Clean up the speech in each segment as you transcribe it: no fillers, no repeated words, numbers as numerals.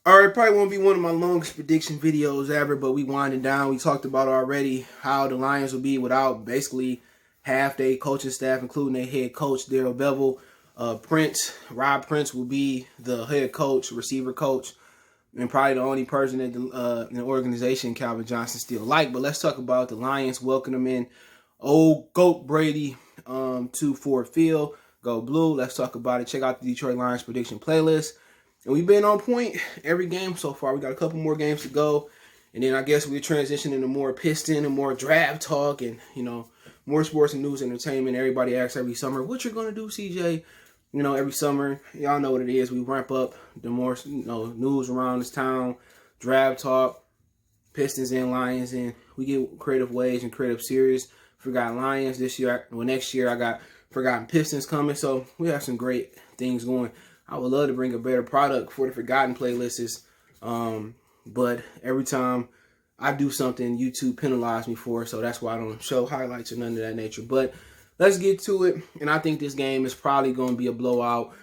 All right, probably won't be one of my longest prediction videos ever, but we winding down. We talked about already how the Lions will be without basically half their coaching staff, including their head coach, Darrell Bevell. Rob Prince will be the head coach, receiver coach, and probably the only person in the organization Calvin Johnson still like. But let's talk about the Lions. Welcome them in. Old GOAT Brady to Ford Field. Go Blue. Let's talk about it. Check out the Detroit Lions prediction playlist. And we've been on point every game so far. We got a couple more games to go. And then I guess we'll transition into more Piston and more draft talk and, more sports and news entertainment. Everybody asks every summer, what you going to do, CJ? Every summer, y'all know what it is. We ramp up the more, news around this town, draft talk, Pistons and Lions, and we get creative ways and creative series. Forgotten Lions this year. Well, next year I got Forgotten Pistons coming. So we have some great things going. I would love to bring a better product for the Forgotten playlists. But every time I do something, YouTube penalizes me for it. So that's why I don't show highlights or none of that nature. But let's get to it. And I think this game is probably going to be a blowout.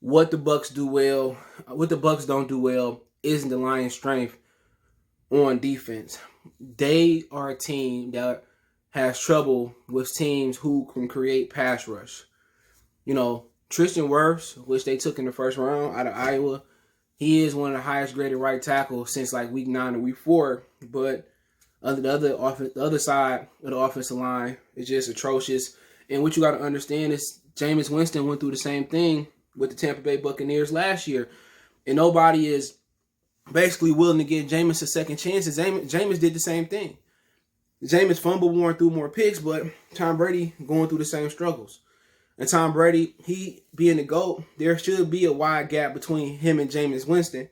What the Bucks do well, what the Bucks don't do well isn't the Lions' strength on defense. They are a team that has trouble with teams who can create pass rush. Tristan Wirfs, which they took in the first round out of Iowa, he is one of the highest graded right tackles since like week 9 or week 4. But the other side of the offensive line is just atrocious. And what you got to understand is Jameis Winston went through the same thing with the Tampa Bay Buccaneers last year. And nobody is basically willing to give Jameis a second chance. And Jameis did the same thing. Jameis fumbled more and threw more picks, but Tom Brady going through the same struggles. And Tom Brady, he being the GOAT, there should be a wide gap between him and Jameis Winston.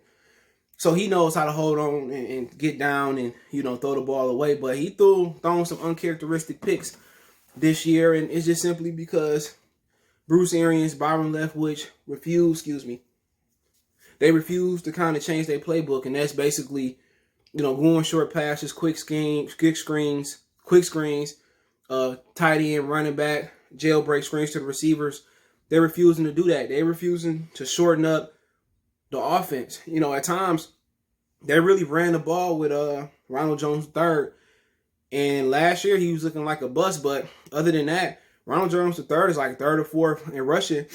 So he knows how to hold on and get down and, throw the ball away. But he thrown some uncharacteristic picks this year. And it's just simply because Bruce Arians, Byron Leftwich they refuse to kind of change their playbook. And that's basically, going short passes, quick screens, tight end, running back, jailbreak screens to the receivers. They're refusing to do that. They're refusing to shorten up the offense. At times, they really ran the ball with Ronald Jones III. And last year, he was looking like a bust. But other than that, Ronald Jones III is like 3rd or 4th in rushing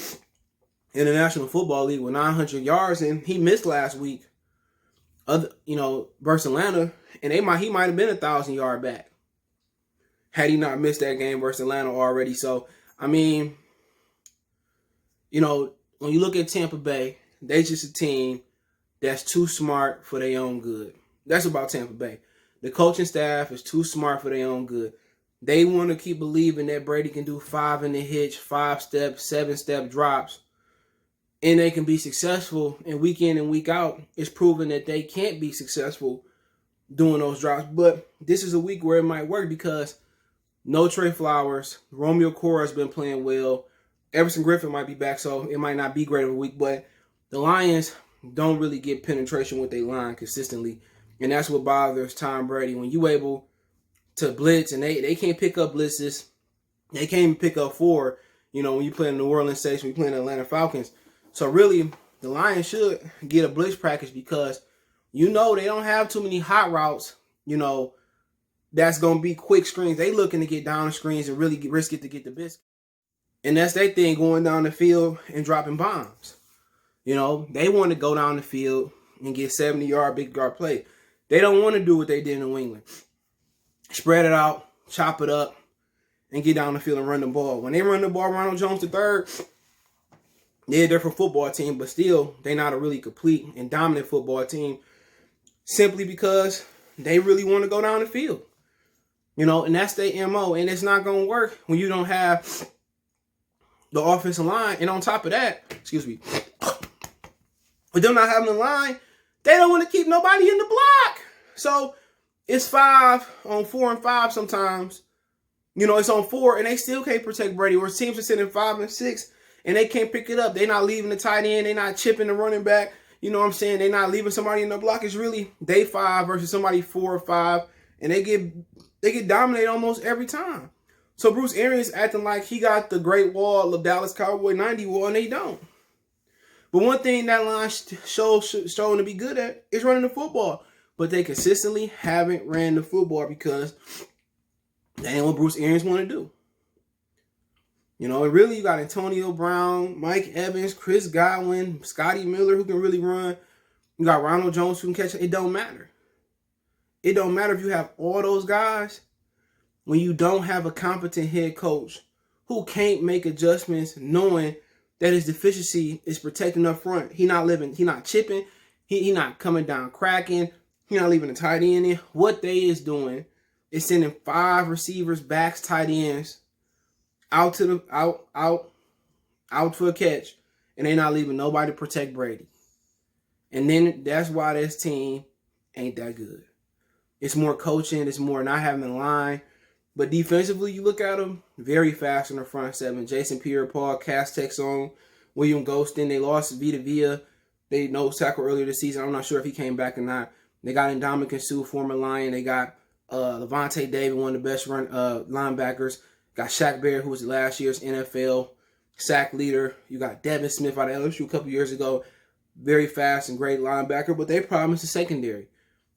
in the National Football League with 900 yards. And he missed last week, versus Atlanta. And he might have been 1,000-yard back had he not missed that game versus Atlanta already. So, when you look at Tampa Bay, they just a team that's too smart for their own good. That's about Tampa Bay. The coaching staff is too smart for their own good. They want to keep believing that Brady can do 5 in the hitch, 5-step, 7-step drops, and they can be successful. And week in and week out, it's proven that they can't be successful doing those drops. But this is a week where it might work because no Trey Flowers. Romeo Cora has been playing well. Everson Griffin might be back, so it might not be great of a week. But the Lions don't really get penetration with their line consistently. And that's what bothers Tom Brady. When you able to blitz, and they can't pick up blitzes. They can't even pick up 4, when you play in New Orleans Saints, when you play in the Atlanta Falcons. So really, the Lions should get a blitz package because, they don't have too many hot routes, that's going to be quick screens. They looking to get down the screens and really risk it to get the biscuit. And that's their thing, going down the field and dropping bombs. They want to go down the field and get 70-yard, big guard play. They don't want to do what they did in New England. Spread it out, chop it up, and get down the field and run the ball. When they run the ball, Ronald Jones III, they're a different football team, but still, they're not a really complete and dominant football team simply because they really want to go down the field. And that's their MO. And it's not going to work when you don't have the offensive line. And on top of that, with them not having the line, they don't want to keep nobody in the block. So it's 5 on 4 and 5 sometimes. It's on 4 and they still can't protect Brady. Or teams are sitting 5 and 6 and they can't pick it up. They're not leaving the tight end. They're not chipping the running back. They're not leaving somebody in the block. It's really day 5 versus somebody 4 or 5. And they get dominated almost every time. So Bruce Arians acting like he got the Great Wall of Dallas Cowboy 90 wall, and they don't. But one thing that line showing to be good at is running the football. But they consistently haven't ran the football because that ain't what Bruce Arians want to do. You know, and really you got Antonio Brown, Mike Evans, Chris Godwin, Scotty Miller who can really run. You got Ronald Jones who can catch it. It don't matter. It don't matter if you have all those guys when you don't have a competent head coach who can't make adjustments knowing that his deficiency is protecting up front. He not chipping, he not coming down cracking, he not leaving the tight end in. What they is doing is sending 5 receivers, backs, tight ends out for a catch, and they not leaving nobody to protect Brady. And then that's why this team ain't that good. It's more coaching, it's more not having the line. But defensively, you look at them, very fast in the front 7. Jason Pierre-Paul, Castex on, William Golston. They lost Vita Vea. They nose tackle earlier this season. I'm not sure if he came back or not. They got Ndamukong Suh, former Lion. They got Levante David, one of the best linebackers. Got Shaq Barrett, who was last year's NFL sack leader. You got Devin Smith out of LSU a couple years ago. Very fast and great linebacker, but their problem is the secondary.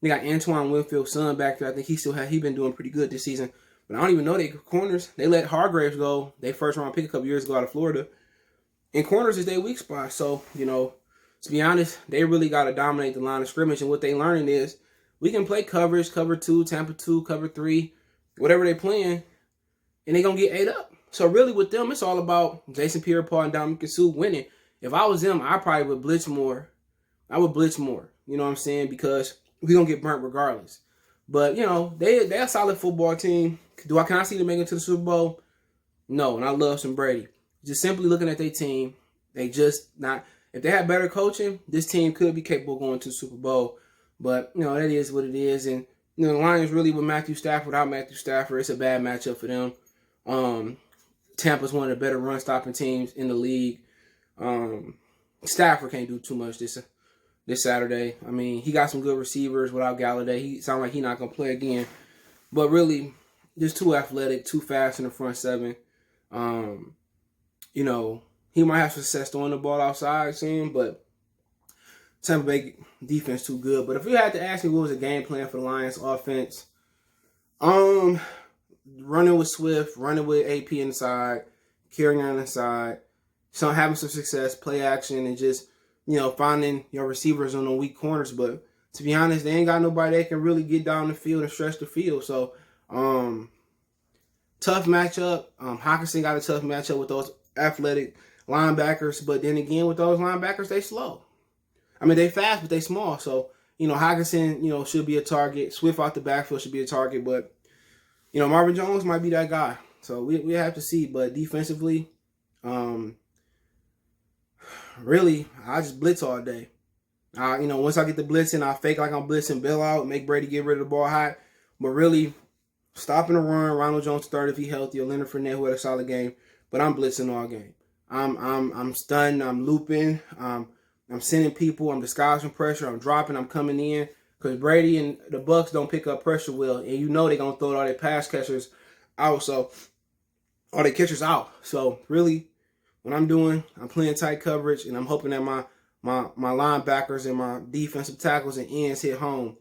They got Antoine Winfield's son back there. I think he been doing pretty good this season. But I don't even know they corners. They let Hargraves go. They first round pick a couple years ago out of Florida. And corners is their weak spot. So, you know, to be honest, they really got to dominate the line of scrimmage. And what they learning is we can play coverage, cover 2, Tampa 2, cover 3, whatever they playing, and they going to get ate up. So really with them, it's all about Jason Pierre-Paul and Ndamukong Suh winning. If I was them, I probably would blitz more. I would blitz more. You know what I'm saying? Because we're going to get burnt regardless. But, you know, they're a solid football team. Can I see them making it to the Super Bowl? No, and I love some Brady. Just simply looking at their team, they just not. If they had better coaching, this team could be capable of going to the Super Bowl. But, you know, that is what it is. And, you know, the Lions really with Matthew Stafford, without Matthew Stafford, it's a bad matchup for them. Tampa's one of the better run-stopping teams in the league. Stafford can't do too much this Saturday. I mean, he got some good receivers without Galladay. He sounds like he's not going to play again. But really, just too athletic, too fast in the front 7. You know, he might have success throwing the ball outside soon, but Tampa Bay defense too good. But if you had to ask me what was the game plan for the Lions offense, running with Swift, running with AP inside, carrying on the side, having some success, play action, and just, you know, finding your receivers on the weak corners. But to be honest, they ain't got nobody that can really get down the field and stretch the field. So, tough matchup. Hockenson got a tough matchup with those athletic linebackers. But then again, with those linebackers, they slow. I mean, they fast, but they small. So, you know, Hockenson, you know, should be a target. Swift out the backfield should be a target. But, you know, Marvin Jones might be that guy. So we have to see. But defensively, really, I just blitz all day. You know, once I get the blitzing, I fake like I'm blitzing, bail out, make Brady get rid of the ball hot. But really, stopping the run, Ronald Jones third if he healthy, or Leonard Fournette who had a solid game. But I'm blitzing all game. I'm stunned. I'm looping. I'm sending people. I'm disguising pressure. I'm dropping. I'm coming in. Because Brady and the Bucs don't pick up pressure well. And you know they're going to throw all their pass catchers out. So, all their catchers out. So, really, what I'm doing, I'm playing tight coverage. And I'm hoping that my linebackers and my defensive tackles and ends hit home.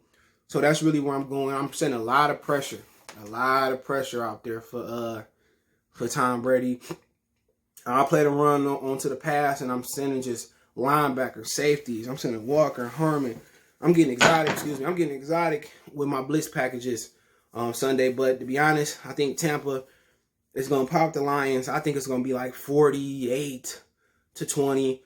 So, that's really where I'm going. I'm sending a lot of pressure out there for Tom Brady. I'll play the run onto the pass, and I'm sending just linebackers, safeties. I'm sending Walker, Herman. I'm getting exotic with my blitz packages Sunday. But to be honest, I think Tampa is going to pop the Lions. I think it's going to be like 48-20.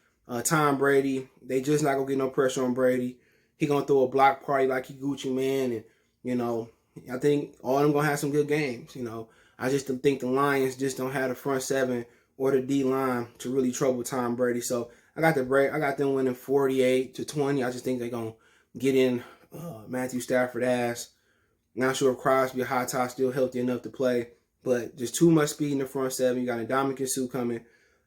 Tom Brady, they just not going to get no pressure on Brady. He going to throw a block party like he Gucci Man. And, you know, I think all of them going to have some good games. You know, I just think the Lions just don't have the front 7 or the D-line to really trouble Tom Brady. So I got them winning 48-20. I just think they're going to get in Matthew Stafford ass. Not sure if Crosby or Hightower still healthy enough to play. But just too much speed in the front 7. You got Ndamukong Suh coming.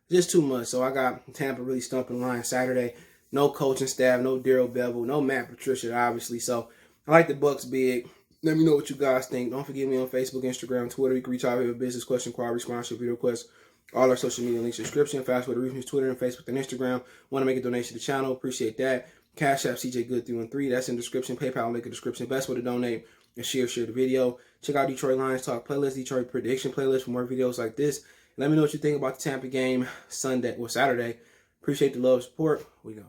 Just too much. So I got Tampa really stumping the Lions Saturday. No coaching staff, no Darrell Bevel, no Matt Patricia, obviously. So I like the Bucs big. Let me know what you guys think. Don't forget me on Facebook, Instagram, Twitter. You can reach out with a business question, query, response, your video request. All our social media links in the description. Fast with the Reef News, Twitter, and Facebook and Instagram. Want to make a donation to the channel? Appreciate that. Cash App CJ Good 313. That's in the description. PayPal link in the description. Best way to donate and share the video. Check out Detroit Lions Talk playlist, Detroit prediction playlist for more videos like this. And let me know what you think about the Tampa game Saturday. Appreciate the love and support. We go.